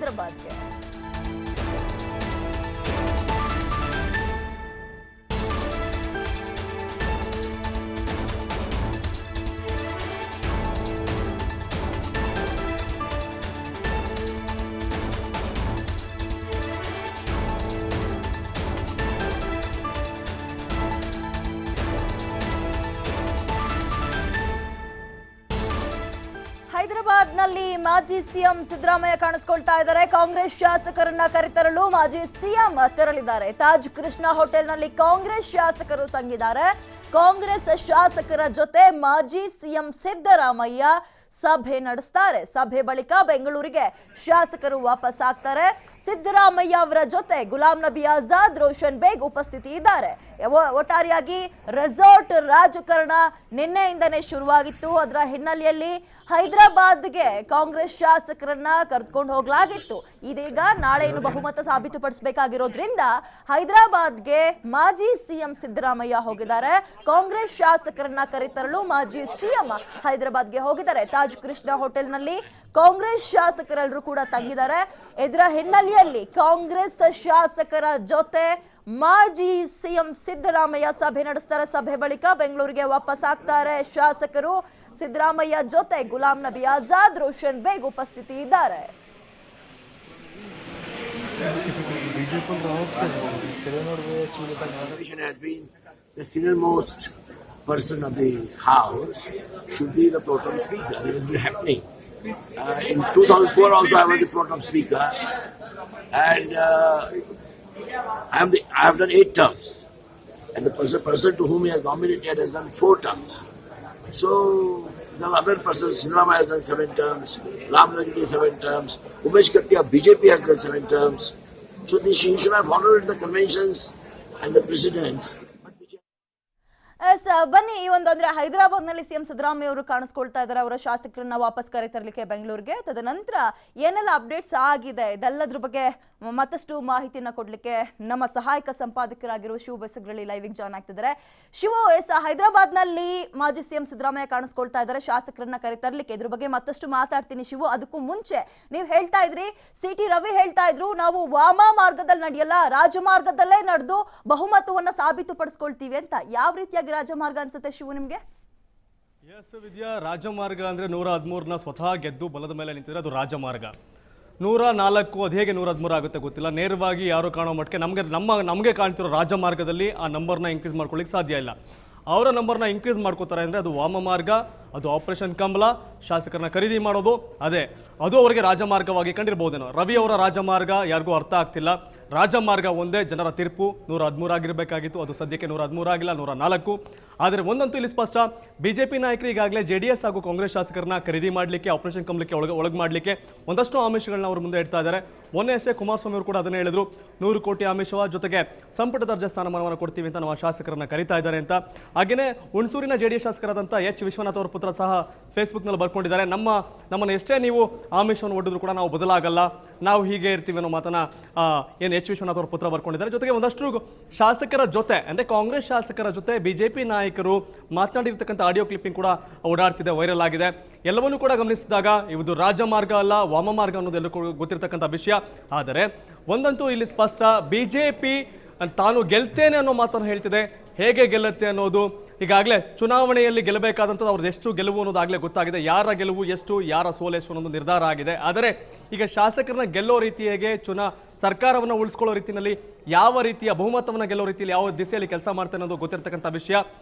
ಹೈದರಾಬಾದ್ಗೆ. ಹೈದರಾಬಾದ್ನಲ್ಲಿ ಮಾಜಿ ಸಿಎಂ ಸಿದ್ದರಾಮಯ್ಯ ಕಾಣಿಸ್ಕೊಳ್ತಾ ಇದ್ದಾರೆ. ಕಾಂಗ್ರೆಸ್ ಶಾಸಕರನ್ನ ಕರೆತರಲು ಮಾಜಿ ಸಿಎಂ ತೆರಳಿದ್ದಾರೆ. ತಾಜ್ ಕೃಷ್ಣ ಹೋಟೆಲ್ನಲ್ಲಿ ಕಾಂಗ್ರೆಸ್ ಶಾಸಕರು ತಂಗಿದ್ದಾರೆ. ಕಾಂಗ್ರೆಸ್ ಶಾಸಕರ ಜೊತೆ ಮಾಜಿ ಸಿಎಂ ಸಿದ್ದರಾಮಯ್ಯ ಸಭೆ ನಡೆಸ್ತಾರೆ. ಸಭೆ ಬಳಿಕ ಬೆಂಗಳೂರಿಗೆ ಶಾಸಕರು ವಾಪಸ್ ಆಗ್ತಾರೆ. ಸಿದ್ದರಾಮಯ್ಯ ಅವರ ಜೊತೆ ಗುಲಾಂ ನಬಿ ಆಜಾದ್, ರೋಷನ್ ಬೇಗ್ ಉಪಸ್ಥಿತಿ ಇದ್ದಾರೆ. ಒಟ್ಟಾರೆಯಾಗಿ ರೆಸಾರ್ಟ್ ರಾಜಕಾರಣ ನಿನ್ನೆಯಿಂದನೇ ಶುರುವಾಗಿತ್ತು. ಅದರ ಹಿನ್ನೆಲೆಯಲ್ಲಿ ಹೈದರಾಬಾದ್ಗೆ ಕಾಂಗ್ರೆಸ್ ಶಾಸಕರನ್ನ ಕರೆದುಕೊಂಡು ಹೋಗಲಾಗಿತ್ತು. ಇದೀಗ ನಾಳೆ ಇನ್ನು ಬಹುಮತ ಸಾಬೀತುಪಡಿಸಬೇಕಾಗಿರೋದ್ರಿಂದ ಹೈದರಾಬಾದ್ಗೆ ಮಾಜಿ ಸಿಎಂ ಸಿದ್ದರಾಮಯ್ಯ ಹೋಗಿದ್ದಾರೆ. ಕಾಂಗ್ರೆಸ್ ಶಾಸಕರನ್ನ ಕರೆತರಲು ಮಾಜಿ ಸಿಎಂ ಹೈದರಾಬಾದ್ಗೆ ಹೋಗಿದ್ದಾರೆ. ತಾಜ್ ಕೃಷ್ಣ ಹೋಟೆಲ್ನಲ್ಲಿ ಕಾಂಗ್ರೆಸ್ ಶಾಸಕರೆಲ್ಲರೂ ಕೂಡ ತಂಗಿದ್ದಾರೆ. ಇದರ ಹಿನ್ನೆಲೆಯಲ್ಲಿ ಕಾಂಗ್ರೆಸ್ ಶಾಸಕರ ಜೊತೆ ಮಾಜಿ ಸಿಎಂ ಸಿದ್ದರಾಮಯ್ಯ ಸಭೆ ನಡೆಸ್ತಾರೆ. ಸಭೆ ಬಳಿಕ ಬೆಂಗಳೂರಿಗೆ ವಾಪಸ್ ಆಗ್ತಾರೆ ಶಾಸಕರು. ಸಿದ್ದರಾಮಯ್ಯ ಜೊತೆ ಗುಲಾಂ ನಬಿ ಆಜಾದ್, ರೋಷನ್ ಬೇಗ್ ಉಪಸ್ಥಿತಿ ಇದ್ದಾರೆ. The senior-most person of the house should be the pro tem speaker. It has been happening. In 2004 also I was the pro tem speaker, and I have done 8 terms, and the person to whom he has nominated has done 4 terms. So the other persons, Siddharamaiah has done 7 terms, Ram Nagini 7 terms, Umesh Katia BJP has done 7 terms. So he should have followed the conventions and the precedents. ಬನ್ನಿ, ಈ ಒಂದು ಅಂದ್ರೆ ಹೈದರಾಬಾದ್ ನಲ್ಲಿ CM Siddaramaiah ಅವರು ಕಾಣಿಸ್ಕೊಳ್ತಾ ಇದ್ದಾರೆ. ಅವರ ಶಾಸಕರನ್ನ ವಾಪಸ್ ಕರೆತರಲಿಕ್ಕೆ ಬೆಂಗಳೂರಿಗೆ. ತದನಂತರ ಏನೆಲ್ಲ ಅಪ್ಡೇಟ್ಸ್ ಆಗಿದೆ ಇದೆಲ್ಲದ್ರ ಬಗ್ಗೆ ಮತ್ತಷ್ಟು ಮಾಹಿತಿಯನ್ನ ಕೊಡ್ಲಿಕ್ಕೆ ನಮ್ಮ ಸಹಾಯಕ ಸಂಪಾದಕರಾಗಿರುವ ಶಿವ ಬೆಸಗ್ರಳ್ಳಿ ಲೈವಿಗೆ ಜಾಯ್ನ್ ಆಗ್ತಿದ್ದಾರೆ. ಶಿವ, ಹೈದರಾಬಾದ್ ನಲ್ಲಿ ಮಾಜಿ ಸಿಎಂ ಸಿದ್ದರಾಮಯ್ಯ ಕಾಣಿಸ್ಕೊಳ್ತಾ ಇದ್ದಾರೆ ಶಾಸಕರನ್ನ ಕರೆತರಲಿಕ್ಕೆ. ಇದ್ರ ಬಗ್ಗೆ ಮತ್ತಷ್ಟು ಮಾತಾಡ್ತೀನಿ ಶಿವ. ಅದಕ್ಕೂ ಮುಂಚೆ ನೀವು ಹೇಳ್ತಾ ಇದ್ರಿ, CT ರವಿ ಹೇಳ್ತಾ ಇದ್ರು, ನಾವು ವಾಮ ಮಾರ್ಗದಲ್ಲಿ ನಡೆಯಲ್ಲ, ರಾಜಮಾರ್ಗದಲ್ಲೇ ನಡೆದು ಬಹುಮತವನ್ನ ಸಾಬೀತುಪಡಿಸ್ಕೊಳ್ತೀವಿ ಅಂತ. ಯಾವ ರೀತಿಯಾಗಿ ರಾಜಮಾರ್ಗ ಅನ್ಸುತ್ತೆ ಶಿವು ನಿಮ್ಗೆ? ಎಸ್ ವಿದ್ಯಾ, ರಾಜಮಾರ್ಗ ಅಂದ್ರೆ 113ನ ಸ್ವತಃ ಗೆದ್ದು ಬಲದ ಮೇಲೆ ನಿಂತಿದ್ರೆ ಅದು ರಾಜಮಾರ್ಗ. 104 ಅದು ಹೇಗೆ 113 ಆಗುತ್ತೆ ಗೊತ್ತಿಲ್ಲ. ನೇರವಾಗಿ ಯಾರು ಕಾಣೋ ಮಟ್ಟಿಗೆ ನಮಗೆ ಕಾಣ್ತಿರೋ ರಾಜಮಾರ್ಗದಲ್ಲಿ ಆ ನಂಬರ್ನ ಇನ್ಕ್ರೀಸ್ ಮಾಡ್ಕೊಳ್ಳಿಕ್ಕೆ ಸಾಧ್ಯ ಇಲ್ಲ. ಅವರ ನಂಬರ್ನ ಇನ್ಕ್ರೀಸ್ ಮಾಡ್ಕೋತಾರೆ ಅಂದರೆ ಅದು ವಾಮ ಮಾರ್ಗ, ಅದು ಆಪರೇಷನ್ ಕಮಲ, ಶಾಸಕರನ್ನ ಖರೀದಿ ಮಾಡೋದು, ಅದು ಅವರಿಗೆ ರಾಜಮಾರ್ಗವಾಗಿ ಕಂಡಿರ್ಬೋದೇನೋ. ರವಿ ಅವರ ರಾಜಮಾರ್ಗ ಯಾರಿಗೂ ಅರ್ಥ ಆಗ್ತಿಲ್ಲ. ರಾಜಮಾರ್ಗ ಒಂದೇ, ಜನರ ತೀರ್ಪು 113 ಆಗಿರಬೇಕಾಗಿತ್ತು, ಅದು ಸದ್ಯಕ್ಕೆ 113 ಆಗಿಲ್ಲ, 104. ಆದರೆ ಒಂದಂತೂ ಇಲ್ಲಿ ಸ್ಪಷ್ಟ, ಬಿಜೆಪಿ ನಾಯಕರು ಈಗಾಗಲೇ JDS ಹಾಗೂ ಕಾಂಗ್ರೆಸ್ ಶಾಸಕರನ್ನ ಖರೀದಿ ಮಾಡಲಿಕ್ಕೆ, ಆಪರೇಷನ್ ಕಮಲಕ್ಕೆ ಒಳಗೆ ಮಾಡಲಿಕ್ಕೆ ಒಂದಷ್ಟು ಆಮಿಷಗಳನ್ನ ಅವರು ಮುಂದೆ ಇಡ್ತಾ ಇದ್ದಾರೆ. ಮೊನ್ನೆ ಅಷ್ಟೇ ಕುಮಾರಸ್ವಾಮಿ ಅವರು ಕೂಡ ಅದನ್ನೇ ಹೇಳಿದ್ರು, 100 ಕೋಟಿ ಆಮಿಷವ ಜೊತೆಗೆ ಸಂಪುಟ ದರ್ಜೆ ಸ್ಥಾನಮಾನವನ್ನು ಕೊಡ್ತೀವಿ ಅಂತ ನಮ್ಮ ಶಾಸಕರನ್ನ ಕರೀತಾ ಇದ್ದಾರೆ ಅಂತ. ಹಾಗೆಯೇ ಹುಣಸೂರಿನ JDS ಶಾಸಕರಾದಂಥ H ವಿಶ್ವನಾಥ್ ಅವರ ಪುತ್ರ ಸಹ ಫೇಸ್ಬುಕ್ನಲ್ಲಿ ಬರ್ಕೊಂಡಿದ್ದಾರೆ, ನಮ್ಮನ್ನು ಎಷ್ಟೇ ನೀವು ಆಮಿಷವನ್ನು ಒಡ್ಡಿದ್ರು ಕೂಡ ನಾವು ಬದಲಾಗಲ್ಲ, ನಾವು ಹೀಗೆ ಇರ್ತೀವಿ ಅನ್ನೋ ಮಾತನ್ನ ಏನು H ವಿಶ್ವನಾಥ್ ಅವರ ಪುತ್ರ ಬರ್ಕೊಂಡಿದ್ದಾರೆ. ಜೊತೆಗೆ ಒಂದಷ್ಟು ಶಾಸಕರ ಜೊತೆ ಅಂದರೆ ಕಾಂಗ್ರೆಸ್ ಶಾಸಕರ ಜೊತೆ ಬಿಜೆಪಿ ನಾಯಕರು ಮಾತನಾಡಿರ್ತಕ್ಕಂಥ ಆಡಿಯೋ ಕ್ಲಿಪ್ಪಿಂಗ್ ಕೂಡ ಓಡಾಡ್ತಿದೆ, ವೈರಲ್ ಆಗಿದೆ. ಎಲ್ಲವನ್ನೂ ಕೂಡ ಗಮನಿಸಿದಾಗ ಇದು ರಾಜಮಾರ್ಗ ಅಲ್ಲ, ವಾಮಮಾರ್ಗ ಅನ್ನೋದು ಎಲ್ಲರೂ ಗೊತ್ತಿರ್ತಕ್ಕಂಥ ವಿಷಯ. ಆದರೆ ಒಂದಂತೂ ಇಲ್ಲಿ ಸ್ಪಷ್ಟ, ಬಿಜೆಪಿ ತಾನು ಗೆಲ್ತೇನೆ ಅನ್ನೋ ಮಾತನ್ನು ಹೇಳ್ತಿದೆ. ಹೇಗೆ ಗೆಲ್ಲುತ್ತೆ ಅನ್ನೋದು ಈಗಾಗಲೇ ಚುನಾವಣೆಯಲ್ಲಿ ಗೆಲ್ಲಬೇಕಾದಂಥದ್ದು ಅವ್ರದ್ದು ಎಷ್ಟು ಗೆಲುವು ಅನ್ನೋದಾಗಲೇ ಗೊತ್ತಾಗಿದೆ. ಯಾರ ಗೆಲುವು ಎಷ್ಟು, ಯಾರ ಸೋಲೆಷ್ಟು ಅನ್ನೋದು ನಿರ್ಧಾರ ಆಗಿದೆ. ಆದರೆ ಈಗ ಶಾಸಕರನ್ನ ಗೆಲ್ಲೋ ರೀತಿ ಹೇಗೆ, ಸರ್ಕಾರವನ್ನು ಉಳಿಸ್ಕೊಳ್ಳೋ ರೀತಿಯಲ್ಲಿ ಯಾವ ರೀತಿಯ ಬಹುಮತವನ್ನು ಗೆಲ್ಲೋ ರೀತಿಯಲ್ಲಿ ಯಾವ ದಿಸೆಯಲ್ಲಿ ಕೆಲಸ ಮಾಡ್ತಾರೆ ಅನ್ನೋದು ಗೊತ್ತಿರ್ತಕ್ಕಂಥ ವಿಷಯ.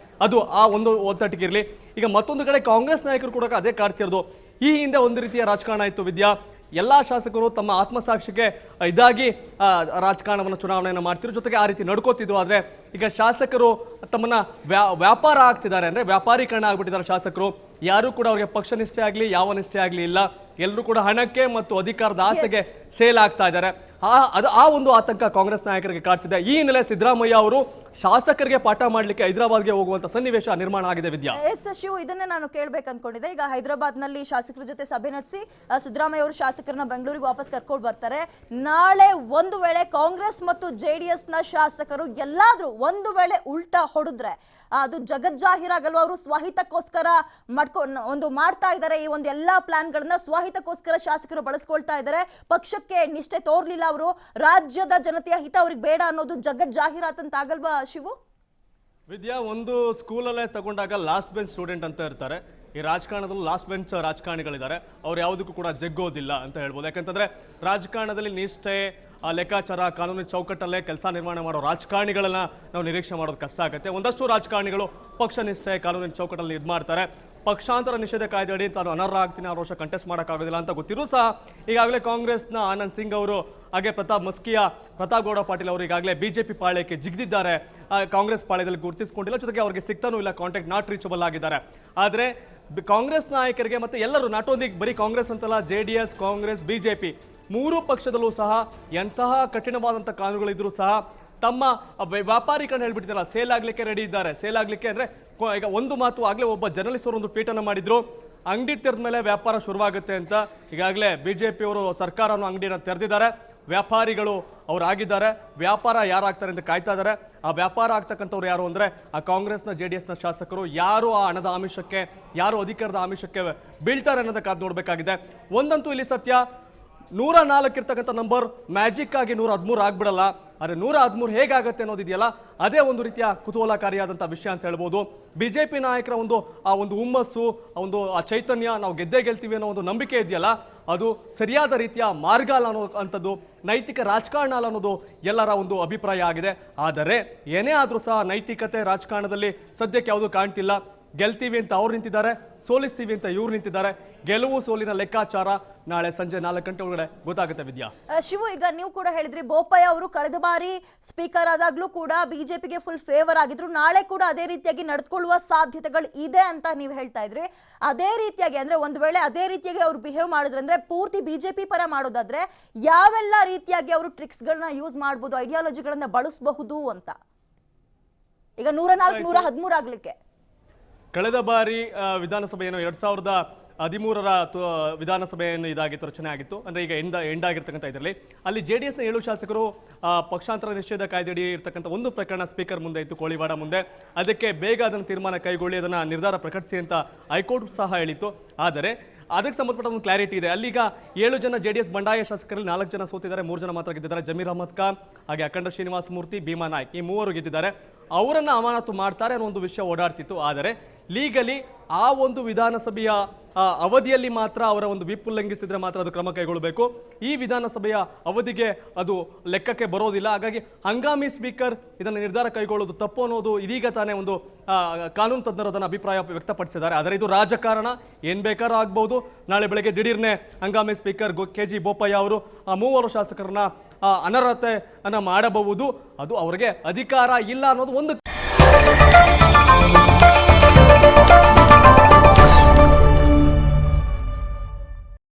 ಅದು ಆ ಒಂದು ಒತ್ತಟ್ಟಿಗಿರಲಿ. ಈಗ ಮತ್ತೊಂದು ಕಡೆ ಕಾಂಗ್ರೆಸ್ ನಾಯಕರು ಕೂಡ ಅದೇ ಕಾಡ್ತಿರೋದು. ಈ ಹಿಂದೆ ಒಂದು ರೀತಿಯ ರಾಜಕಾರಣ ಇತ್ತು ವಿದ್ಯಾ, ಎಲ್ಲ ಶಾಸಕರು ತಮ್ಮ ಆತ್ಮಸಾಕ್ಷಿಗೆ ಇದಾಗಿ ರಾಜಕಾರಣವನ್ನು ಚುನಾವಣೆಯನ್ನು ಮಾಡ್ತಿದ್ರು, ಜೊತೆಗೆ ಆ ರೀತಿ ನಡ್ಕೋತಿದ್ರು. ಆದರೆ ಈಗ ಶಾಸಕರು ತಮ್ಮನ್ನ ವ್ಯಾಪಾರ ಆಗ್ತಿದ್ದಾರೆ, ಅಂದರೆ ವ್ಯಾಪಾರೀಕರಣ ಆಗ್ಬಿಟ್ಟಿದ್ದಾರೆ ಶಾಸಕರು. ಯಾರು ಕೂಡ ಅವರಿಗೆ ಪಕ್ಷ ನಿಷ್ಠೆ ಆಗಲಿ ಯಾವ ನಿಷ್ಠೆ ಆಗಲಿ ಇಲ್ಲ, ಎಲ್ಲರೂ ಕೂಡ ಹಣಕ್ಕೆ ಮತ್ತು ಅಧಿಕಾರದ ಆಸೆಗೆ ಸೇಲ್ ಆಗ್ತಾ ಇದ್ದಾರೆ. ಆ ಒಂದು ಆತಂಕ ಕಾಂಗ್ರೆಸ್ ನಾಯಕರಿಗೆ ಕಾಡ್ತಿದೆ. ಈ ಹಿನ್ನೆಲೆ ಸಿದ್ದರಾಮಯ್ಯ ಅವರು ಶಾಸಕರಿಗೆ ಪಾಠ ಮಾಡಲಿಕ್ಕೆ ಹೈದರಾಬಾದ್ಗೆ ಹೋಗುವಂತ ಸನ್ನಿವೇಶ ನಿರ್ಮಾಣ ಆಗಿದೆ ವಿದ್ಯಾ. ಎಸ್ ಶಿವು, ಇದನ್ನೇ ನಾನು ಕೇಳಬೇಕು ಅನ್ಕೊಂಡಿದ್ದೆ. ಈಗ ಹೈದರಾಬಾದ್ ನಲ್ಲಿ ಶಾಸಕರ ಜೊತೆ ಸಭೆ ನಡೆಸಿ ಸಿದ್ದರಾಮಯ್ಯ ಅವರು ಶಾಸಕರನ್ನ ಬೆಂಗಳೂರಿಗೆ ವಾಪಸ್ ಕರ್ಕೊಂಡು ಬರ್ತಾರೆ. ನಾಳೆ ಒಂದು ವೇಳೆ ಕಾಂಗ್ರೆಸ್ ಮತ್ತು JDS ನ ಶಾಸಕರು ಎಲ್ಲಾದ್ರೂ ಒಂದು ವೇಳೆ ಉಲ್ಟಾ ಹೊಡೆದ್ರೆ ಅದು ಜಗಜ್ಜಾಹೀರಾಗಲ್ವ. ಅವರು ಸ್ವಹಿತಕ್ಕೋಸ್ಕರ ಮಾಡ್ತಾ ಇದ್ದಾರೆ ಈ ಒಂದು ಎಲ್ಲಾ ಪ್ಲಾನ್ಗಳನ್ನ ಹಿತಕ್ಕೋಸ್ಕರ ಶಾಸಕರು ಬಳಸ್ಕೊಳ್ತಾ ಇದ್ದಾರೆ. ಪಕ್ಷಕ್ಕೆ ನಿಷ್ಠೆ ತೋರ್ಲಿಲ್ಲ ಅವರು. ರಾಜ್ಯದ ಜನತೆಯ ಹಿತ ಅವ್ರಿಗೆ ಬೇಡ ಅನ್ನೋದು ಜಗತ್ ಜಾಹೀರಾತ್ ಅಂತ ಆಗಲ್ವಾ ಶಿವು? ವಿದ್ಯಾ, ಒಂದು ಸ್ಕೂಲಲ್ಲೇ ತಗೊಂಡಾಗ ಲಾಸ್ಟ್ ಬೆಂಚ್ ಸ್ಟೂಡೆಂಟ್ ಅಂತ ಇರ್ತಾರೆ. ಈ ರಾಜಕಾರಣದಲ್ಲೂ ಲಾಸ್ಟ್ ಬೆಂಚ್ ರಾಜಕಾರಣಿಗಳಿದ್ದಾರೆ. ಅವ್ರು ಯಾವುದಕ್ಕೂ ಕೂಡ ಜಗ್ಗೋದಿಲ್ಲ ಅಂತ ಹೇಳ್ಬೋದು. ಯಾಕಂತಂದ್ರೆ ರಾಜಕಾರಣದಲ್ಲಿ ನಿಷ್ಠೆ, ಲೆಕ್ಕಾಚಾರ, ಕಾನೂನಿನ ಚೌಕಟ್ಟಲ್ಲೇ ಕೆಲಸ ನಿರ್ವಹಣೆ ಮಾಡೋ ರಾಜಕಾರಣಿಗಳನ್ನ ನಾವು ನಿರೀಕ್ಷೆ ಮಾಡೋದು ಕಷ್ಟ ಆಗುತ್ತೆ. ಒಂದಷ್ಟು ರಾಜಕಾರಣಿಗಳು ಪಕ್ಷ ನಿಷ್ಠೆ, ಕಾನೂನಿನ ಚೌಕಟ್ಟಲ್ಲಿ ಇದು ಮಾಡ್ತಾರೆ. ಪಕ್ಷಾಂತರ ನಿಷೇಧ ಕಾಯ್ದೆಯಡಿ ತಾನು ಅನರ್ಹ ಆಗ್ತೀನಿ, 6 ವರ್ಷ ಕಂಟೆಸ್ಟ್ ಮಾಡೋಕ್ಕಾಗೋದಿಲ್ಲ ಅಂತ ಗೊತ್ತಿರೂ ಸಹ ಈಗಾಗಲೇ ಕಾಂಗ್ರೆಸ್ನ ಆನಂದ್ ಸಿಂಗ್ ಅವರು, ಹಾಗೆ ಪ್ರತಾಪ್ ಗೌಡ ಪಾಟೀಲ್ ಅವರು ಈಗಾಗಲೇ ಬಿಜೆಪಿ ಪಾಳ್ಯಕ್ಕೆ ಜಿಗಿದಿದ್ದಾರೆ. ಕಾಂಗ್ರೆಸ್ ಪಾಳ್ಯದಲ್ಲಿ ಗುರುತಿಸಿಕೊಂಡಿಲ್ಲ, ಜೊತೆಗೆ ಅವರಿಗೆ ಸಿಗ್ತಾನೂ ಇಲ್ಲ, ಕಾಂಟ್ಯಾಕ್ಟ್ ನಾಟ್ ರೀಚಬಲ್ ಆಗಿದ್ದಾರೆ. ಆದರೆ ಕಾಂಗ್ರೆಸ್ ನಾಯಕರಿಗೆ ಮತ್ತು ಎಲ್ಲರೂ, ನಾಟ್ ಓನ್ಲಿ ಬರೀ ಕಾಂಗ್ರೆಸ್ ಅಂತಲ್ಲ, JDS, ಕಾಂಗ್ರೆಸ್, ಬಿಜೆಪಿ 3 ಪಕ್ಷದಲ್ಲೂ ಸಹ ಎಂತಹ ಕಠಿಣವಾದಂಥ ಕಾನೂನುಗಳಿದ್ರೂ ಸಹ ತಮ್ಮ ವ್ಯಾಪಾರೀಕರಣ ಹೇಳ್ಬಿಟ್ಟಿದ್ದಾರೆ, ಸೇಲ್ ಆಗಲಿಕ್ಕೆ ರೆಡಿ ಇದ್ದಾರೆ. ಸೇಲ್ ಆಗಲಿಕ್ಕೆ ಅಂದರೆ ಈಗ ಒಂದು ಮಾತು, ಆಗಲೇ ಒಬ್ಬ ಜರ್ನಲಿಸ್ಟ್ ಅವರು ಒಂದು ಟ್ವೀಟನ್ನು ಮಾಡಿದ್ರು, ಅಂಗಡಿ ತೆರೆದ ಮೇಲೆ ವ್ಯಾಪಾರ ಶುರುವಾಗುತ್ತೆ ಅಂತ. ಈಗಾಗಲೇ ಬಿಜೆಪಿ ಅವರು ಸರ್ಕಾರವನ್ನು ಅಂಗಡಿಯನ್ನು ತೆರೆದಿದ್ದಾರೆ, ವ್ಯಾಪಾರಿಗಳು ಅವ್ರು ಆಗಿದ್ದಾರೆ. ವ್ಯಾಪಾರ ಯಾರಾಗ್ತಾರೆ ಅಂತ ಕಾಯ್ತಾ ಇದ್ದಾರೆ. ಆ ವ್ಯಾಪಾರ ಆಗ್ತಕ್ಕಂಥವ್ರು ಯಾರು ಅಂದರೆ ಆ ಕಾಂಗ್ರೆಸ್ನ JDSನ ಶಾಸಕರು. ಯಾರು ಆ ಹಣದ ಆಮಿಷಕ್ಕೆ, ಯಾರು ಅಧಿಕಾರದ ಆಮಿಷಕ್ಕೆ ಬೀಳ್ತಾರೆ ಅನ್ನೋದಕ್ಕೆ ನೋಡಬೇಕಾಗಿದೆ. ಒಂದಂತೂ ಇಲ್ಲಿ ಸತ್ಯ, 104 ಇರ್ತಕ್ಕಂಥ ನಂಬರ್ ಮ್ಯಾಜಿಕ್ ಆಗಿ 113 ಆಗ್ಬಿಡಲ್ಲ. ಆದರೆ 113 ಹೇಗಾಗತ್ತೆ ಅನ್ನೋದಿದೆಯಲ್ಲ, ಅದೇ ಒಂದು ರೀತಿಯ ಕುತೂಹಲಕಾರಿಯಾದಂಥ ವಿಷಯ ಅಂತ ಹೇಳ್ಬೋದು. ಬಿಜೆಪಿ ನಾಯಕರ ಒಂದು ಹುಮ್ಮಸ್ಸು, ಆ ಚೈತನ್ಯ, ನಾವು ಗೆಲ್ತೀವಿ ಅನ್ನೋ ಒಂದು ನಂಬಿಕೆ ಇದೆಯಲ್ಲ, ಅದು ಸರಿಯಾದ ರೀತಿಯ ಮಾರ್ಗ ಅಲ್ಲ ಅನ್ನೋಂಥದ್ದು, ನೈತಿಕ ರಾಜಕಾರಣ ಅಲ್ಲ ಅನ್ನೋದು ಎಲ್ಲರ ಒಂದು ಅಭಿಪ್ರಾಯ ಆಗಿದೆ. ಆದರೆ ಏನೇ ಆದರೂ ಸಹ ನೈತಿಕತೆ ರಾಜಕಾರಣದಲ್ಲಿ ಸದ್ಯಕ್ಕೆ ಯಾವುದೂ ಕಾಣ್ತಿಲ್ಲ. ಗೆಲ್ತೀವಿ ಅಂತ ಅವ್ರು ನಿಂತಿದ್ದಾರೆ, ಸೋಲಿಸ್ತೀವಿ ಅಂತ ಇವ್ರು ನಿಂತಿದ್ದಾರೆ. ಗೆಲುವು ಸೋಲಿನ ಲೆಕ್ಕಾಚಾರ ನಾಳೆ ಸಂಜೆ 4 ಗಂಟೆ ಒಳಗಡೆ ಗೊತ್ತಾಗುತ್ತೆ ವಿದ್ಯಾ. ಶಿವು, ಈಗ ನೀವು ಕೂಡ ಹೇಳಿದ್ರಿ, ಬೋಪಯ್ಯ ಅವರು ಕಳೆದ ಬಾರಿ ಸ್ಪೀಕರ್ ಆದಾಗ್ಲೂ ಕೂಡ ಬಿಜೆಪಿಗೆ ಫುಲ್ ಫೇವರ್ ಆಗಿದ್ರು. ನಾಳೆ ಕೂಡ ಅದೇ ರೀತಿಯಾಗಿ ನಡೆದುಕೊಳ್ಳುವ ಸಾಧ್ಯತೆಗಳು ಇದೆ ಅಂತ ನೀವು ಹೇಳ್ತಾ ಇದ್ರಿ. ಅದೇ ರೀತಿಯಾಗಿ ಅಂದ್ರೆ ಒಂದು ವೇಳೆ ಅದೇ ರೀತಿಯಾಗಿ ಅವರು ಬಿಹೇವ್ ಮಾಡಿದ್ರೆ, ಅಂದ್ರೆ ಪೂರ್ತಿ ಬಿಜೆಪಿ ಪರ ಮಾಡೋದಾದ್ರೆ ಯಾವೆಲ್ಲ ರೀತಿಯಾಗಿ ಅವರು ಟ್ರಿಕ್ಸ್ಗಳನ್ನ ಯೂಸ್ ಮಾಡ್ಬೋದು, ಐಡಿಯಾಲಜಿಗಳನ್ನ ಬಳಸಬಹುದು ಅಂತ? ಈಗ 104 113 ಆಗ್ಲಿಕ್ಕೆ ಕಳೆದ ಬಾರಿ ವಿಧಾನಸಭೆ 2013 ವಿಧಾನಸಭೆಯನ್ನು ಇದಾಗಿತ್ತು, ರಚನೆ ಆಗಿತ್ತು. ಅಂದರೆ ಈಗ ಎಂಡ್ ಆಗಿರ್ತಕ್ಕಂಥ ಇದರಲ್ಲಿ ಅಲ್ಲಿ JDSನ 7 ಶಾಸಕರು ಪಕ್ಷಾಂತರ ನಿಷೇಧ ಕಾಯ್ದೆಯಡಿ ಇರ್ತಕ್ಕಂಥ ಒಂದು ಪ್ರಕರಣ ಸ್ಪೀಕರ್ ಮುಂದೆ ಇತ್ತು, ಕೋಳಿವಾಡ ಮುಂದೆ. ಅದಕ್ಕೆ ಬೇಗ ಅದನ್ನು ತೀರ್ಮಾನ ಕೈಗೊಳ್ಳಿ, ಅದನ್ನು ನಿರ್ಧಾರ ಪ್ರಕಟಿಸಿ ಅಂತ ಹೈಕೋರ್ಟ್ ಸಹ ಹೇಳಿತ್ತು. ಆದರೆ ಅದಕ್ಕೆ ಸಂಬಂಧಪಟ್ಟ ಒಂದು ಕ್ಲಾರಿಟಿ ಇದೆ. ಅಲ್ಲಿಗ 7 ಜನ JDS ಬಂಡಾಯ ಶಾಸಕರಲ್ಲಿ 4 ಜನ ಸೋತಿದ್ದಾರೆ, 3 ಜನ ಮಾತ್ರ ಗೆದ್ದಿದ್ದಾರೆ. ಜಮೀರ್ ಅಹಮದ್ ಖಾನ್, ಹಾಗೆ ಅಖಂಡ ಶ್ರೀನಿವಾಸ ಮೂರ್ತಿ, ಭೀಮಾ ನಾಯ್ಕ್, ಈ 3 ಗೆದ್ದಿದ್ದಾರೆ. ಅವರನ್ನು ಅಮಾನತು ಮಾಡ್ತಾರೆ ಅನ್ನೋ ಒಂದು ವಿಷಯ ಓಡಾಡ್ತಿತ್ತು. ಆದರೆ ಲೀಗಲಿ ಆ ಒಂದು ವಿಧಾನಸಭೆಯ ಅವಧಿಯಲ್ಲಿ ಮಾತ್ರ ಅವರ ಒಂದು ವಿಪ್ ಉಲ್ಲಂಘಿಸಿದ್ರೆ ಮಾತ್ರ ಅದು ಕ್ರಮ ಕೈಗೊಳ್ಳಬೇಕು. ಈ ವಿಧಾನಸಭೆಯ ಅವಧಿಗೆ ಅದು ಲೆಕ್ಕಕ್ಕೆ ಬರೋದಿಲ್ಲ. ಹಾಗಾಗಿ ಹಂಗಾಮಿ ಸ್ಪೀಕರ್ ಇದನ್ನು ನಿರ್ಧಾರ ಕೈಗೊಳ್ಳೋದು ತಪ್ಪು ಅನ್ನೋದು ಇದೀಗ ತಾನೇ ಒಂದು ಕಾನೂನು ತಜ್ಞರು ಅದನ್ನು ಅಭಿಪ್ರಾಯ ವ್ಯಕ್ತಪಡಿಸಿದ್ದಾರೆ. ಆದರೆ ಇದು ರಾಜಕಾರಣ, ಏನು ಬೇಕಾದ್ರೂ ಆಗ್ಬೋದು. ನಾಳೆ ಬೆಳಗ್ಗೆ ದಿಢೀರ್ನೆ ಹಂಗಾಮಿ ಸ್ಪೀಕರ್ KG ಬೋಪಯ್ಯ ಅವರು 3 ಶಾಸಕರನ್ನ ಅನರ್ಹತೆಯನ್ನು ಮಾಡಬಹುದು. ಅದು ಅವರಿಗೆ ಅಧಿಕಾರ ಇಲ್ಲ ಅನ್ನೋದು ಒಂದು